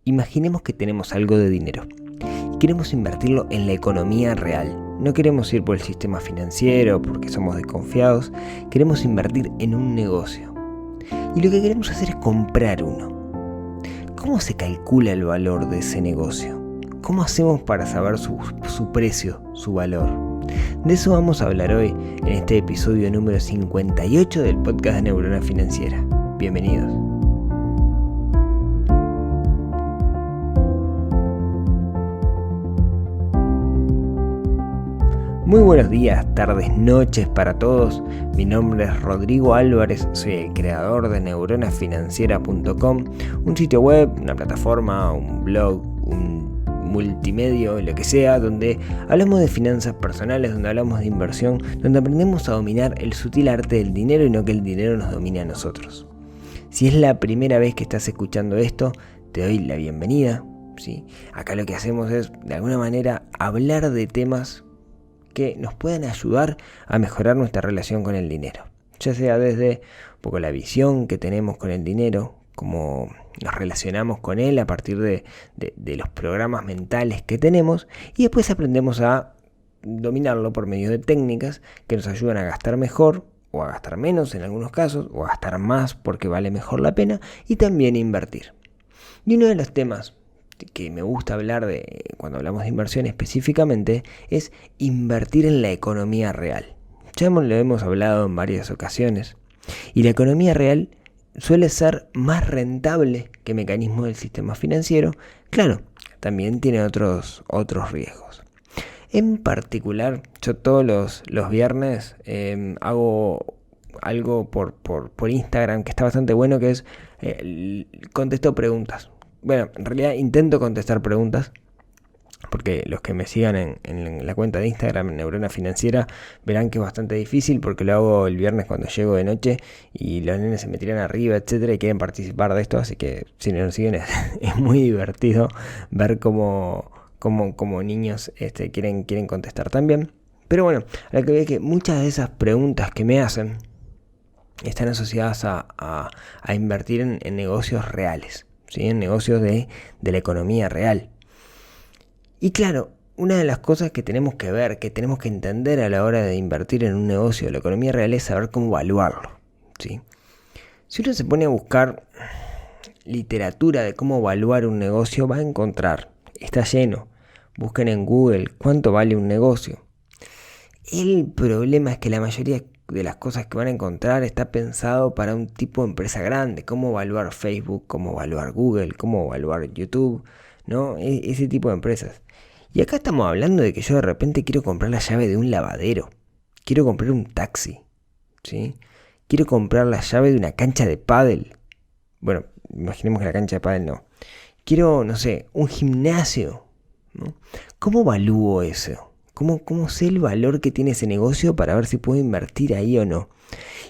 Imaginemos que tenemos algo de dinero y queremos invertirlo en la economía real. No queremos ir por el sistema financiero porque somos desconfiados, queremos invertir en un negocio. Y lo que queremos hacer es comprar uno. ¿Cómo se calcula el valor de ese negocio? ¿Cómo hacemos para saber su precio, su valor? De eso vamos a hablar hoy en este episodio número 58 del podcast de Neurona Financiera. Bienvenidos. Muy buenos días, tardes, noches para todos. Mi nombre es Rodrigo Álvarez, soy el creador de neuronafinanciera.com, un sitio web, una plataforma, un blog, un multimedio, lo que sea, donde hablamos de finanzas personales, donde hablamos de inversión, donde aprendemos a dominar el sutil arte del dinero y no que el dinero nos domine a nosotros. Si es la primera vez que estás escuchando esto, te doy la bienvenida. ¿Sí? Acá lo que hacemos es, de alguna manera, hablar de temas que nos puedan ayudar a mejorar nuestra relación con el dinero, ya sea desde un poco la visión que tenemos con el dinero, cómo nos relacionamos con él a partir de los programas mentales que tenemos, y después aprendemos a dominarlo por medio de técnicas que nos ayudan a gastar mejor o a gastar menos en algunos casos, o a gastar más porque vale mejor la pena, y también invertir. Y uno de los temas que me gusta hablar de cuando hablamos de inversión específicamente es invertir en la economía real. Ya lo hemos hablado en varias ocasiones, y la economía real suele ser más rentable que mecanismos del sistema financiero. Claro, también tiene otros riesgos. En particular, yo todos los viernes hago algo por Instagram que está bastante bueno, que es contesto preguntas. Bueno, en realidad intento contestar preguntas, porque los que me sigan en la cuenta de Instagram, en Neurona Financiera, verán que es bastante difícil porque lo hago el viernes cuando llego de noche y los nenes se me tiran arriba, etcétera, y quieren participar de esto, así que si no nos siguen es muy divertido ver cómo niños quieren contestar también. Pero bueno, a lo que veo es que muchas de esas preguntas que me hacen están asociadas a invertir en negocios reales, ¿sí? En negocios de la economía real. Y claro, una de las cosas que tenemos que ver, que tenemos que entender a la hora de invertir en un negocio de la economía real es saber cómo evaluarlo, ¿sí? Si uno se pone a buscar literatura de cómo evaluar un negocio, va a encontrar, está lleno. Busquen en Google cuánto vale un negocio. El problema es que la mayoría de las cosas que van a encontrar está pensado para un tipo de empresa grande. Cómo evaluar Facebook, cómo evaluar Google, cómo evaluar YouTube, ¿no? Ese tipo de empresas. Y acá estamos hablando de que yo de repente quiero comprar la llave de un lavadero, quiero comprar un taxi, ¿sí? Quiero comprar la llave de una cancha de pádel. Bueno, imaginemos que la cancha de pádel no. Quiero, no sé, un gimnasio, ¿no? ¿Cómo evalúo eso? ¿Cómo sé el valor que tiene ese negocio para ver si puedo invertir ahí o no?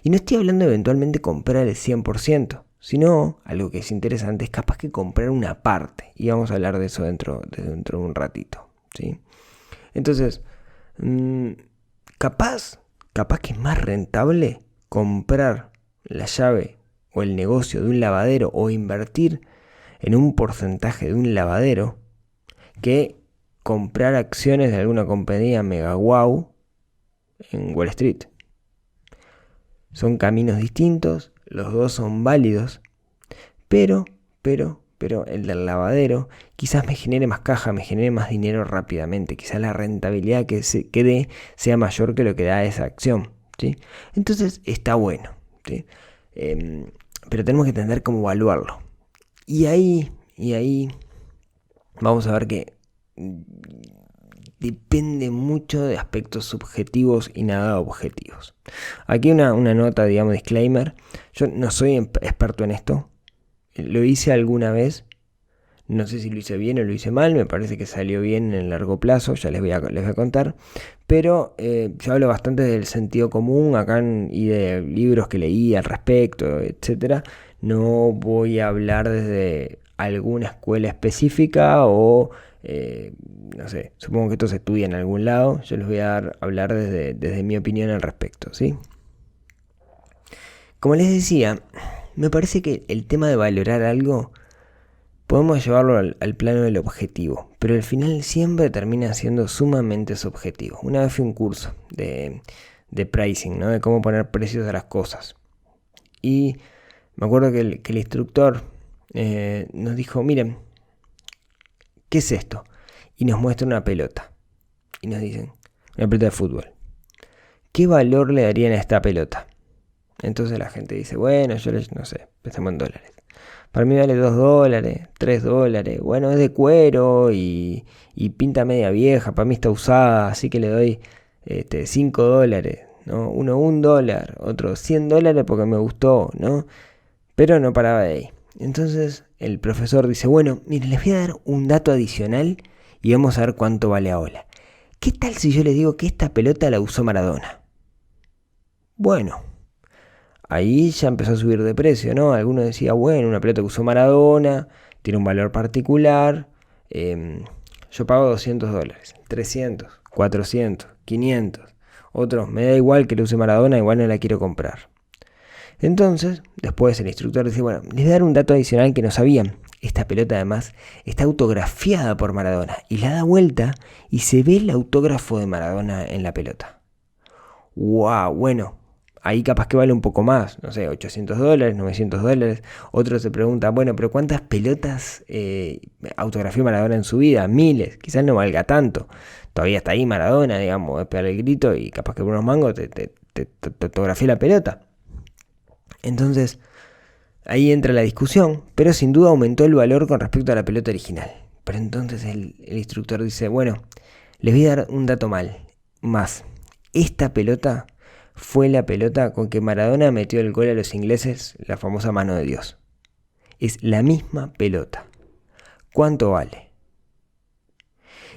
Y no estoy hablando de eventualmente comprar el 100%, sino algo que es interesante es capaz que comprar una parte. Y vamos a hablar de eso dentro de un ratito, ¿sí? Entonces, capaz que es más rentable comprar la llave o el negocio de un lavadero o invertir en un porcentaje de un lavadero que comprar acciones de alguna compañía mega wow en Wall Street. Son caminos distintos, los dos son válidos, pero el del lavadero quizás me genere más caja, me genere más dinero rápidamente, quizás la rentabilidad que dé sea mayor que lo que da esa acción, ¿sí? Entonces está bueno, ¿sí? Pero tenemos que entender cómo evaluarlo. Y ahí vamos a ver que depende mucho de aspectos subjetivos y nada objetivos. Aquí una nota, digamos, disclaimer. Yo no soy experto en esto. Lo hice alguna vez. No sé si lo hice bien o lo hice mal. Me parece que salió bien en el largo plazo. Ya les voy a contar. Pero yo hablo bastante del sentido común acá y de libros que leí al respecto, etc. No voy a hablar desde alguna escuela específica o no sé, supongo que esto se estudia en algún lado. Yo les voy a hablar desde mi opinión al respecto, ¿sí? Como les decía, me parece que el tema de valorar algo podemos llevarlo al plano del objetivo, pero al final siempre termina siendo sumamente subjetivo. Una vez fui a un curso de pricing, ¿no? De cómo poner precios a las cosas. Y me acuerdo que el instructor nos dijo, miren, ¿qué es esto? Y nos muestra una pelota. Y nos dicen, una pelota de fútbol. ¿Qué valor le darían a esta pelota? Entonces la gente dice, bueno, yo no sé, pensamos en dólares. Para mí vale $2, $3. Bueno, es de cuero y pinta media vieja. Para mí está usada, así que le doy $5, ¿no? Uno $1, otro $100 porque me gustó, ¿no? Pero no paraba de ahí. Entonces el profesor dice, bueno, miren, les voy a dar un dato adicional y vamos a ver cuánto vale ahora. ¿Qué tal si yo les digo que esta pelota la usó Maradona? Bueno, ahí ya empezó a subir de precio, ¿no? Algunos decían, bueno, una pelota que usó Maradona, tiene un valor particular, yo pago $200, 300, 400, 500. Otros, me da igual que lo use Maradona, igual no la quiero comprar. Entonces, después el instructor dice, bueno, les voy a dar un dato adicional que no sabían. Esta pelota además está autografiada por Maradona y la da vuelta y se ve el autógrafo de Maradona en la pelota. ¡Wow! Bueno, ahí capaz que vale un poco más, no sé, $800, $900. Otro se pregunta, bueno, pero ¿cuántas pelotas autografió Maradona en su vida? Miles, quizás no valga tanto. Todavía está ahí Maradona, digamos, es pegar el grito y capaz que por unos mangos te autografió la pelota. Entonces, ahí entra la discusión, pero sin duda aumentó el valor con respecto a la pelota original. Pero entonces el instructor dice, bueno, les voy a dar un dato más. Esta pelota fue la pelota con que Maradona metió el gol a los ingleses, la famosa mano de Dios. Es la misma pelota. ¿Cuánto vale?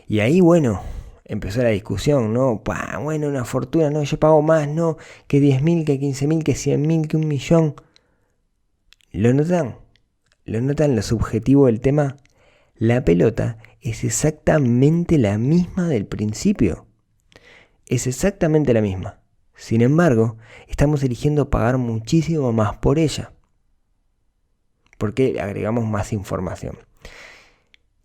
Y ahí, bueno, empezó la discusión, ¿no? Bueno, una fortuna, no, yo pago más, no, que 10.000, que 15.000, que 100.000, que 1.000.000. ¿Lo notan? ¿Lo notan lo subjetivo del tema? La pelota es exactamente la misma del principio. Es exactamente la misma. Sin embargo, estamos eligiendo pagar muchísimo más por ella. Porque agregamos más información.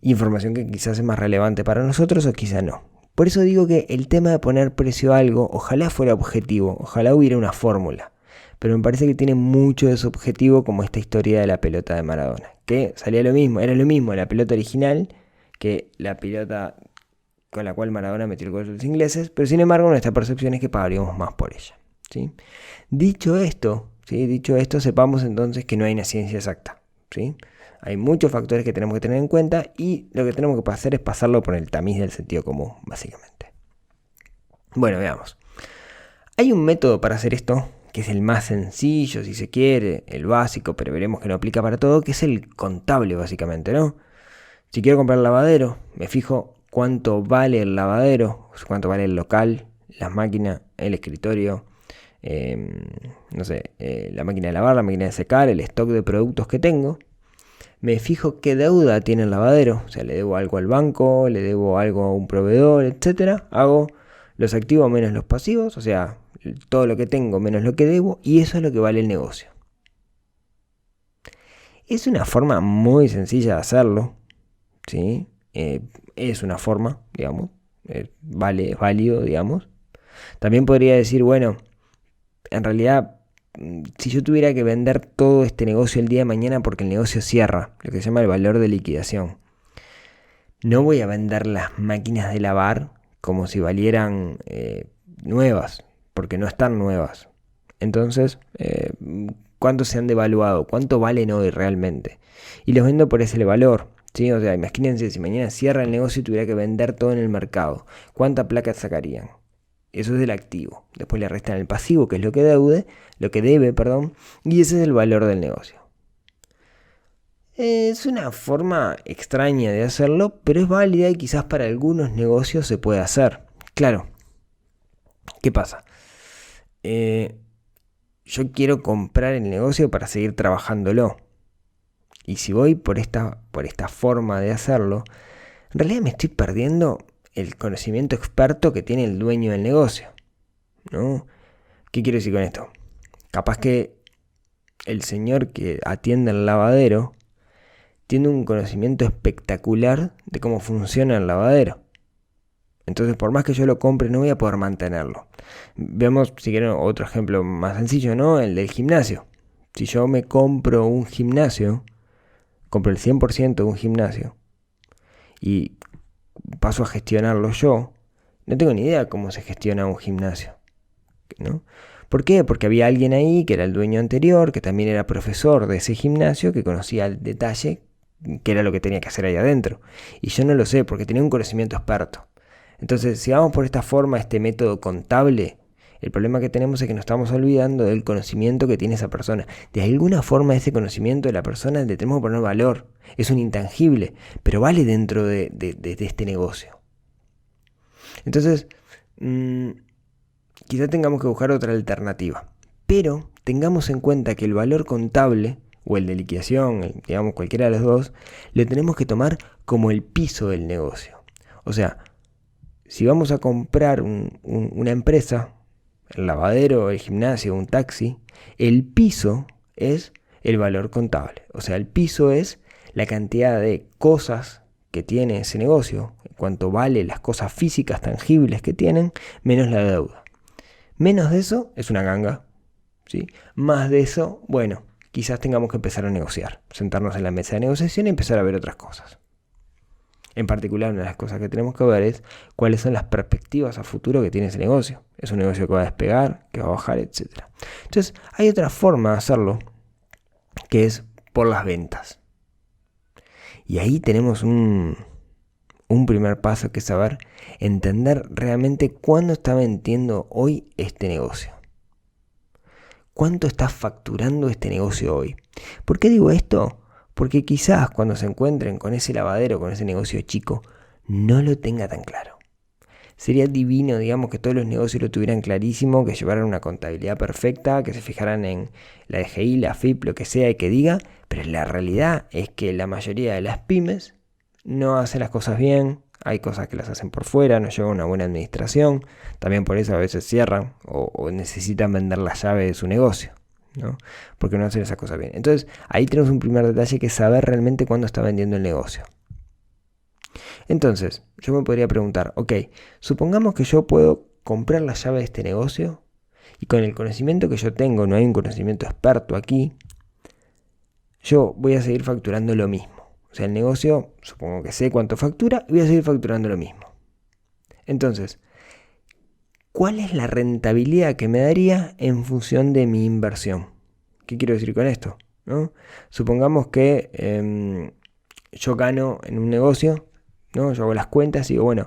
Información que quizás es más relevante para nosotros o quizás no. Por eso digo que el tema de poner precio a algo, ojalá fuera objetivo, ojalá hubiera una fórmula. Pero me parece que tiene mucho de subjetivo, como esta historia de la pelota de Maradona. Que salía lo mismo, era lo mismo la pelota original que la pelota con la cual Maradona metió el gol de los ingleses, pero sin embargo nuestra percepción es que pagaríamos más por ella, ¿sí? Dicho esto, sepamos entonces que no hay una ciencia exacta, ¿sí? Hay muchos factores que tenemos que tener en cuenta y lo que tenemos que hacer es pasarlo por el tamiz del sentido común, básicamente. Bueno, veamos. Hay un método para hacer esto, que es el más sencillo, si se quiere, el básico, pero veremos que no aplica para todo, que es el contable, básicamente, ¿no? Si quiero comprar el lavadero, me fijo cuánto vale el lavadero, cuánto vale el local, las máquinas, el escritorio, la máquina de lavar, la máquina de secar, el stock de productos que tengo. Me fijo qué deuda tiene el lavadero, o sea, le debo algo al banco, le debo algo a un proveedor, etc. Hago los activos menos los pasivos, o sea, todo lo que tengo menos lo que debo, y eso es lo que vale el negocio. Es una forma muy sencilla de hacerlo, ¿sí? Es una forma, digamos, es válido, digamos. También podría decir, bueno, en realidad, si yo tuviera que vender todo este negocio el día de mañana porque el negocio cierra, lo que se llama el valor de liquidación, no voy a vender las máquinas de lavar como si valieran nuevas, porque no están nuevas. Entonces, ¿cuánto se han devaluado? ¿Cuánto valen hoy realmente? Y los vendo por ese valor, ¿sí? O sea, imagínense si mañana cierra el negocio y tuviera que vender todo en el mercado. ¿Cuánta plata sacarían? Eso es del activo. Después le restan el pasivo, que es lo que debe, y ese es el valor del negocio. Es una forma extraña de hacerlo, pero es válida y quizás para algunos negocios se puede hacer. Claro, ¿qué pasa? Yo quiero comprar el negocio para seguir trabajándolo. Y si voy por esta forma de hacerlo, en realidad me estoy perdiendo el conocimiento experto que tiene el dueño del negocio, ¿no? ¿Qué quiero decir con esto? Capaz que el señor que atiende el lavadero tiene un conocimiento espectacular de cómo funciona el lavadero. Entonces, por más que yo lo compre, no voy a poder mantenerlo. Veamos, si quieren, otro ejemplo más sencillo, ¿no? El del gimnasio. Si yo me compro un gimnasio, compro el 100% de un gimnasio y paso a gestionarlo yo, no tengo ni idea cómo se gestiona un gimnasio, ¿no? ¿Por qué? Porque había alguien ahí que era el dueño anterior, que también era profesor de ese gimnasio, que conocía al detalle qué era lo que tenía que hacer ahí adentro. Y yo no lo sé, porque tenía un conocimiento experto. Entonces, si vamos por esta forma, este método contable, el problema que tenemos es que nos estamos olvidando del conocimiento que tiene esa persona. De alguna forma ese conocimiento de la persona le tenemos que poner valor. Es un intangible, pero vale dentro de este negocio. Entonces, quizá tengamos que buscar otra alternativa. Pero tengamos en cuenta que el valor contable, o el de liquidación, digamos cualquiera de los dos, lo tenemos que tomar como el piso del negocio. O sea, si vamos a comprar una empresa, el lavadero, el gimnasio, un taxi, el piso es el valor contable. O sea, el piso es la cantidad de cosas que tiene ese negocio, en cuanto vale las cosas físicas tangibles que tienen, menos la deuda. Menos de eso es una ganga, ¿sí? Más de eso, bueno, quizás tengamos que empezar a negociar, sentarnos en la mesa de negociación y empezar a ver otras cosas. En particular, una de las cosas que tenemos que ver es cuáles son las perspectivas a futuro que tiene ese negocio. ¿Es un negocio que va a despegar, que va a bajar, etcétera? Entonces, hay otra forma de hacerlo, que es por las ventas. Y ahí tenemos un primer paso, que es saber entender realmente cuándo está vendiendo hoy este negocio. ¿Cuánto está facturando este negocio hoy? ¿Por qué digo esto? Porque quizás cuando se encuentren con ese lavadero, con ese negocio chico, no lo tenga tan claro. Sería divino, digamos, que todos los negocios lo tuvieran clarísimo, que llevaran una contabilidad perfecta, que se fijaran en la DGI, la FIP, lo que sea y que diga, pero la realidad es que la mayoría de las pymes no hacen las cosas bien, hay cosas que las hacen por fuera, no llevan una buena administración, también por eso a veces cierran o necesitan vender la llave de su negocio, ¿no? Porque no hacen esas cosas bien. Entonces, ahí tenemos un primer detalle, que es saber realmente cuándo está vendiendo el negocio. Entonces, yo me podría preguntar, ok, supongamos que yo puedo comprar la llave de este negocio y con el conocimiento que yo tengo, no hay un conocimiento experto aquí, yo voy a seguir facturando lo mismo. O sea, el negocio, supongo que sé cuánto factura y voy a seguir facturando lo mismo. Entonces, ¿cuál es la rentabilidad que me daría en función de mi inversión? ¿Qué quiero decir con esto? ¿No? Supongamos que yo gano en un negocio, ¿no? Yo hago las cuentas y digo, bueno,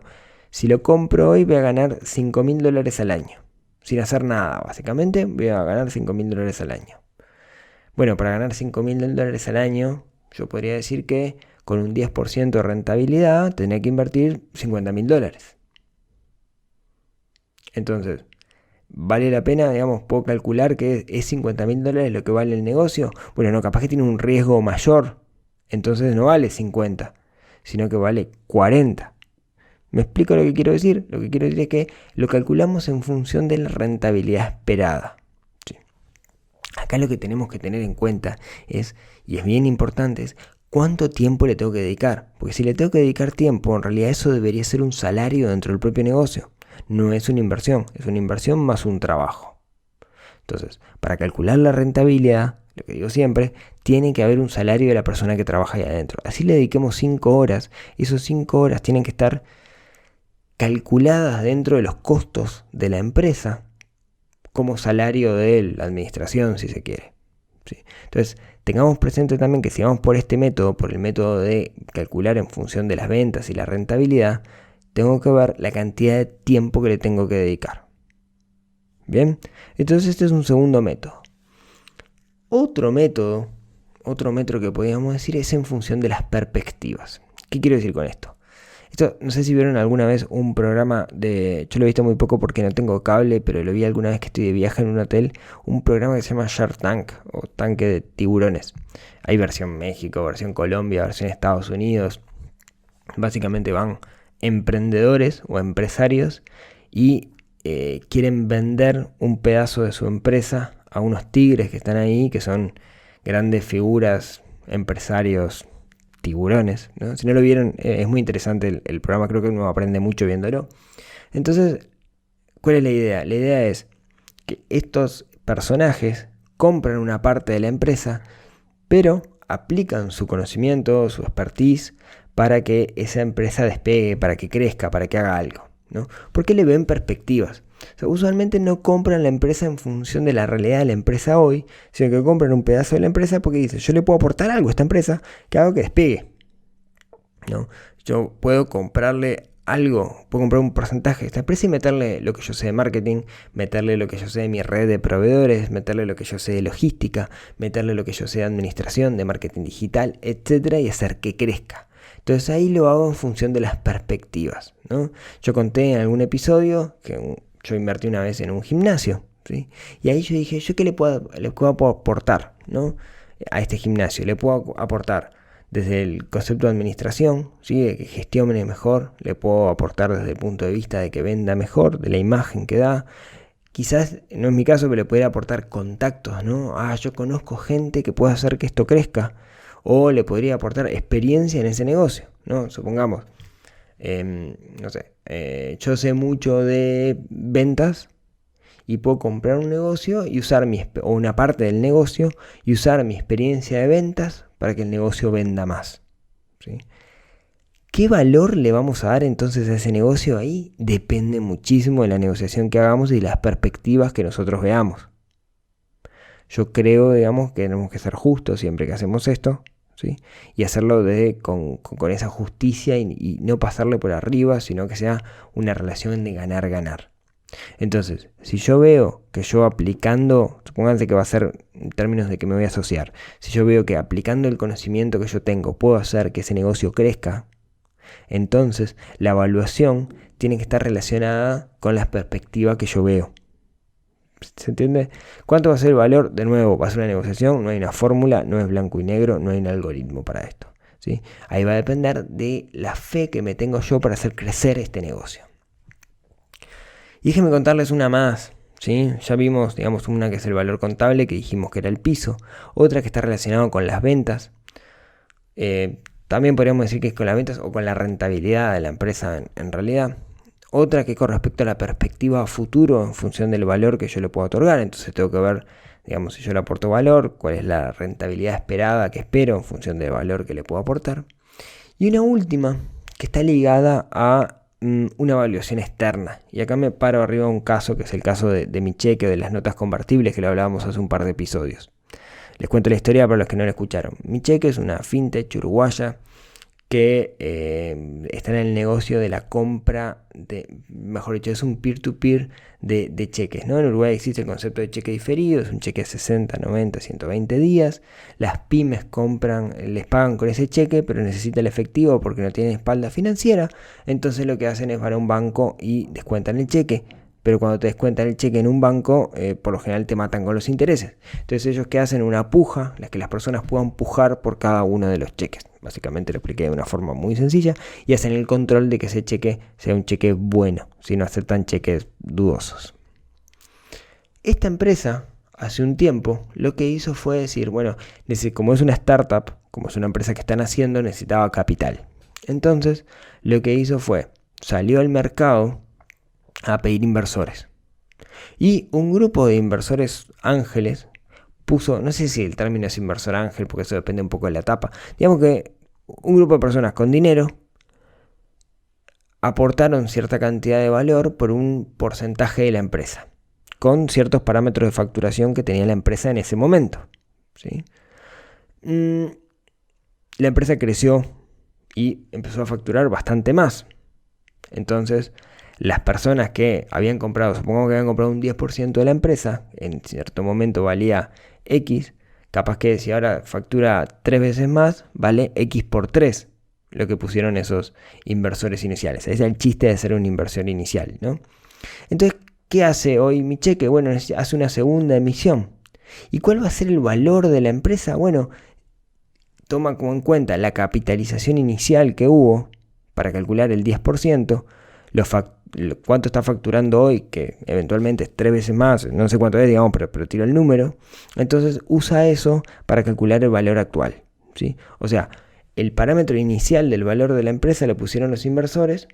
si lo compro hoy voy a ganar $5.000 al año. Sin hacer nada, básicamente, voy a ganar $5.000 al año. Bueno, para ganar $5.000 al año, yo podría decir que con un 10% de rentabilidad tendría que invertir $50.000. Entonces, ¿vale la pena? Digamos, puedo calcular que es $50.000 lo que vale el negocio. Bueno, no, capaz que tiene un riesgo mayor. Entonces no vale 50, sino que vale 40. ¿Me explico lo que quiero decir? Lo que quiero decir es que lo calculamos en función de la rentabilidad esperada. Sí. Acá lo que tenemos que tener en cuenta es, y es bien importante, es cuánto tiempo le tengo que dedicar. Porque si le tengo que dedicar tiempo, en realidad eso debería ser un salario dentro del propio negocio. No es una inversión, es una inversión más un trabajo. Entonces, para calcular la rentabilidad, lo que digo siempre, tiene que haber un salario de la persona que trabaja ahí adentro. Así le dediquemos 5 horas, esos 5 horas tienen que estar calculadas dentro de los costos de la empresa como salario de la administración, si se quiere. ¿Sí? Entonces, tengamos presente también que si vamos por este método, por el método de calcular en función de las ventas y la rentabilidad, tengo que ver la cantidad de tiempo que le tengo que dedicar. Bien, entonces este es un segundo método. Otro método que podríamos decir es en función de las perspectivas. ¿Qué quiero decir con esto? Esto, no sé si vieron alguna vez un programa yo lo he visto muy poco porque no tengo cable, pero lo vi alguna vez que estoy de viaje en un hotel, un programa que se llama Shark Tank, o Tanque de Tiburones. Hay versión México, versión Colombia, versión Estados Unidos. Básicamente van emprendedores o empresarios y quieren vender un pedazo de su empresa a unos tigres que están ahí, que son grandes figuras, empresarios tiburones, ¿no? Si no lo vieron, es muy interesante el programa, creo que uno aprende mucho viéndolo. Entonces, ¿cuál es la idea? La idea es que estos personajes compran una parte de la empresa, pero aplican su conocimiento, su expertise, para que esa empresa despegue, para que crezca, para que haga algo, ¿no? Porque le ven perspectivas. O sea, usualmente no compran la empresa en función de la realidad de la empresa hoy, sino que compran un pedazo de la empresa porque dicen, yo le puedo aportar algo a esta empresa que haga que despegue, ¿no? Yo puedo comprarle algo, puedo comprar un porcentaje de esta empresa y meterle lo que yo sé de marketing, meterle lo que yo sé de mi red de proveedores, meterle lo que yo sé de logística, meterle lo que yo sé de administración, de marketing digital, etcétera, y hacer que crezca. Entonces ahí lo hago en función de las perspectivas, ¿no? Yo conté en algún episodio que yo invertí una vez en un gimnasio, ¿sí? Y ahí yo dije, ¿yo qué le puedo aportar, ¿no? A este gimnasio? Le puedo aportar desde el concepto de administración, ¿sí? De que gestione mejor, le puedo aportar desde el punto de vista de que venda mejor, de la imagen que da. Quizás, no es mi caso, pero le podría aportar contactos, ¿no? Yo conozco gente que puede hacer que esto crezca. O le podría aportar experiencia en ese negocio, ¿no? Supongamos, no sé, yo sé mucho de ventas y puedo comprar un negocio y usar o una parte del negocio y usar mi experiencia de ventas para que el negocio venda más, ¿sí? ¿Qué valor le vamos a dar entonces a ese negocio? Ahí depende muchísimo de la negociación que hagamos y las perspectivas que nosotros veamos. Yo creo, digamos, que tenemos que ser justos siempre que hacemos esto, ¿sí? Y hacerlo con esa justicia y no pasarle por arriba, sino que sea una relación de ganar-ganar. Entonces, si yo veo que yo aplicando, supónganse que va a ser en términos de que me voy a asociar, si yo veo que aplicando el conocimiento que yo tengo puedo hacer que ese negocio crezca, entonces la evaluación tiene que estar relacionada con las perspectivas que yo veo. ¿Se entiende? ¿Cuánto va a ser el valor? De nuevo, va a ser una negociación, no hay una fórmula, no es blanco y negro, no hay un algoritmo para esto, ¿sí? Ahí va a depender de la fe que me tengo yo para hacer crecer este negocio. Y déjenme contarles una más, ¿sí? Ya vimos, digamos, una que es el valor contable, que dijimos que era el piso, otra que está relacionada con las ventas. También podríamos decir que es con las ventas o con la rentabilidad de la empresa en realidad. Otra que con respecto a la perspectiva a futuro en función del valor que yo le puedo otorgar. Entonces tengo que ver, digamos, si yo le aporto valor, cuál es la rentabilidad esperada que espero en función del valor que le puedo aportar. Y una última que está ligada a una evaluación externa. Y acá me paro arriba un caso que es el caso de mi cheque, de las notas convertibles, que lo hablábamos hace un par de episodios. Les cuento la historia para los que no la escucharon. Mi cheque es una fintech uruguaya que está en el negocio de la compra mejor dicho, es un peer-to-peer de cheques, ¿no? En Uruguay existe el concepto de cheque diferido, es un cheque de 60, 90, 120 días. Las pymes les pagan con ese cheque, pero necesitan el efectivo porque no tienen espalda financiera. Entonces lo que hacen es van a un banco y descuentan el cheque. Pero cuando te descuentan el cheque en un banco, por lo general te matan con los intereses. Entonces ellos que hacen una puja, que las personas puedan pujar por cada uno de los cheques. Básicamente lo expliqué de una forma muy sencilla. Y hacen el control de que ese cheque sea un cheque bueno, sin aceptar cheques dudosos. Esta empresa, hace un tiempo, lo que hizo fue decir, bueno, como es una startup, como es una empresa que están haciendo, necesitaba capital. Entonces, lo que hizo fue, salió al mercado a pedir inversores. Y un grupo de inversores ángeles puso, no sé si el término es inversor ángel, porque eso depende un poco de la etapa. Digamos que un grupo de personas con dinero aportaron cierta cantidad de valor por un porcentaje de la empresa, con ciertos parámetros de facturación que tenía la empresa en ese momento, ¿sí? La empresa creció y empezó a facturar bastante más. Entonces, las personas que habían comprado, supongamos que habían comprado un 10% de la empresa, en cierto momento valía X, capaz que si ahora factura 3 veces más, vale X por 3, lo que pusieron esos inversores iniciales. Ese es el chiste de ser una inversión inicial, ¿no? Entonces, ¿qué hace hoy mi cheque? Bueno, hace una segunda emisión. ¿Y cuál va a ser el valor de la empresa? Bueno, toma como en cuenta la capitalización inicial que hubo para calcular el 10%, cuánto está facturando hoy, que eventualmente es 3 veces más, no sé cuánto es, digamos, pero tiro el número. Entonces usa eso para calcular el valor actual, ¿sí? O sea, el parámetro inicial del valor de la empresa lo pusieron los inversores.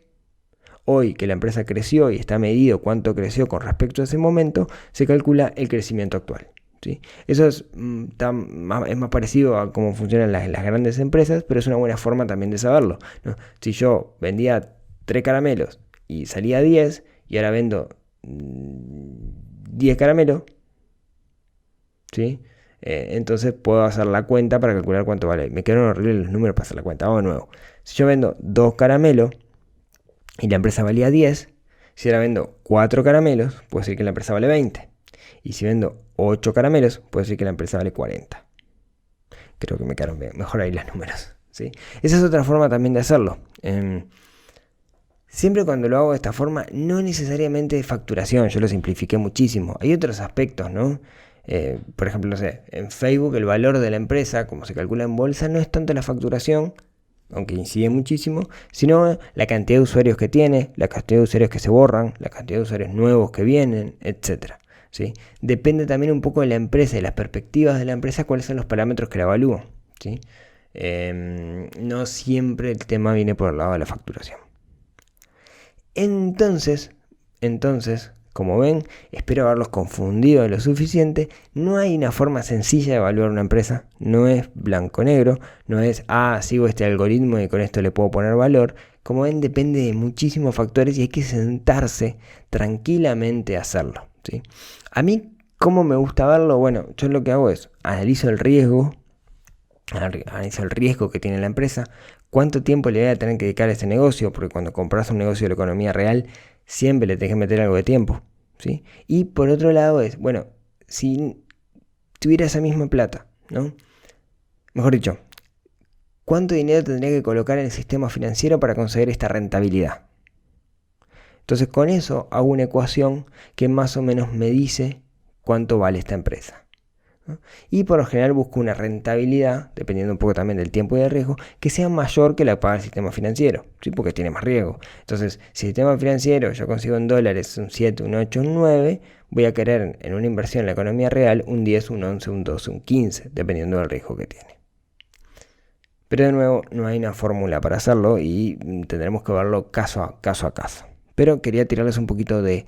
Hoy que la empresa creció y está medido cuánto creció con respecto a ese momento, se calcula el crecimiento actual. ¿Sí? Eso es más parecido a cómo funcionan las grandes empresas, pero es una buena forma también de saberlo, ¿no? Si yo vendía 3 caramelos y salía 10 y ahora vendo 10 caramelos, ¿sí? Entonces puedo hacer la cuenta para calcular cuánto vale. Me quedaron horribles los números para hacer la cuenta. Vamos de nuevo. Si yo vendo 2 caramelos y la empresa valía 10, si ahora vendo 4 caramelos, puedo decir que la empresa vale 20. Y si vendo 8 caramelos, puedo decir que la empresa vale 40. Creo que me quedaron mejor ahí los números, ¿sí? Esa es otra forma también de hacerlo. Siempre cuando lo hago de esta forma, no necesariamente de facturación, yo lo simplifiqué muchísimo. Hay otros aspectos, ¿no? Por ejemplo, no sé, en Facebook el valor de la empresa, como se calcula en bolsa, no es tanto la facturación, aunque incide muchísimo, sino la cantidad de usuarios que tiene, la cantidad de usuarios que se borran, la cantidad de usuarios nuevos que vienen, etc. ¿Sí? Depende también un poco de la empresa, de las perspectivas de la empresa, cuáles son los parámetros que la evalúan, ¿sí? No siempre el tema viene por el lado de la facturación. Entonces, como ven, espero haberlos confundido lo suficiente. No hay una forma sencilla de evaluar una empresa. No es blanco-negro. No es, sigo este algoritmo y con esto le puedo poner valor. Como ven, depende de muchísimos factores y hay que sentarse tranquilamente a hacerlo, ¿sí? A mí, ¿cómo me gusta verlo? Bueno, yo lo que hago es analizo el riesgo que tiene la empresa, cuánto tiempo le voy a tener que dedicar a ese negocio, porque cuando compras un negocio de la economía real, siempre le tenés que meter algo de tiempo, ¿sí? Y por otro lado es, bueno, si tuviera esa misma plata, ¿no? Mejor dicho, ¿cuánto dinero tendría que colocar en el sistema financiero para conseguir esta rentabilidad? Entonces con eso hago una ecuación que más o menos me dice cuánto vale esta empresa, ¿no? Y por lo general busco una rentabilidad, dependiendo un poco también del tiempo y del riesgo, que sea mayor que la que paga el sistema financiero, ¿sí? Porque tiene más riesgo. Entonces, si el sistema financiero yo consigo en dólares un 7, un 8, un 9, voy a querer en una inversión en la economía real un 10, un 11, un 12, un 15, dependiendo del riesgo que tiene. Pero de nuevo, no hay una fórmula para hacerlo y tendremos que verlo caso a caso. Pero quería tirarles un poquito de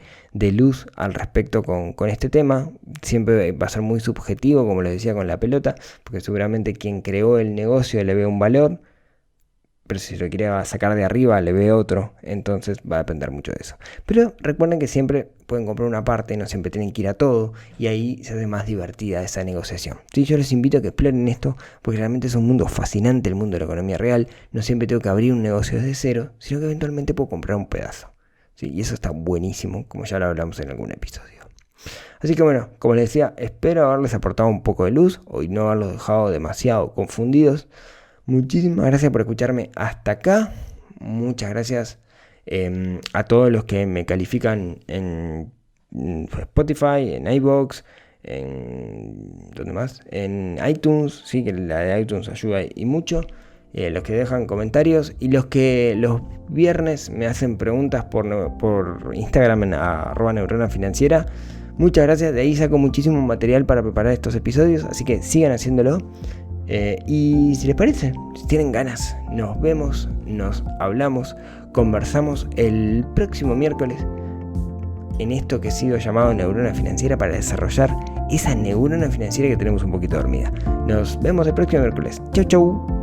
luz al respecto con este tema. Siempre va a ser muy subjetivo, como les decía con la pelota, porque seguramente quien creó el negocio le ve un valor, pero si lo quiere sacar de arriba le ve otro, entonces va a depender mucho de eso. Pero recuerden que siempre pueden comprar una parte, no siempre tienen que ir a todo, y ahí se hace más divertida esa negociación. Sí, yo les invito a que exploren esto, porque realmente es un mundo fascinante, el mundo de la economía real. No siempre tengo que abrir un negocio desde cero, sino que eventualmente puedo comprar un pedazo. Sí, y eso está buenísimo, como ya lo hablamos en algún episodio. Así que bueno, como les decía, espero haberles aportado un poco de luz y no haberlos dejado demasiado confundidos. Muchísimas gracias por escucharme hasta acá. Muchas gracias a todos los que me califican en Spotify, en iVoox, ¿dónde más? En iTunes, sí, que la de iTunes ayuda y mucho. Los que dejan comentarios y los que los viernes me hacen preguntas por Instagram en @neuronafinanciera. Muchas gracias, de ahí saco muchísimo material para preparar estos episodios, así que sigan haciéndolo. Y si les parece, si tienen ganas, nos vemos, nos hablamos, conversamos el próximo miércoles en esto que ha sido llamado Neurona Financiera, para desarrollar esa neurona financiera que tenemos un poquito dormida. Nos vemos el próximo miércoles. Chau, chau.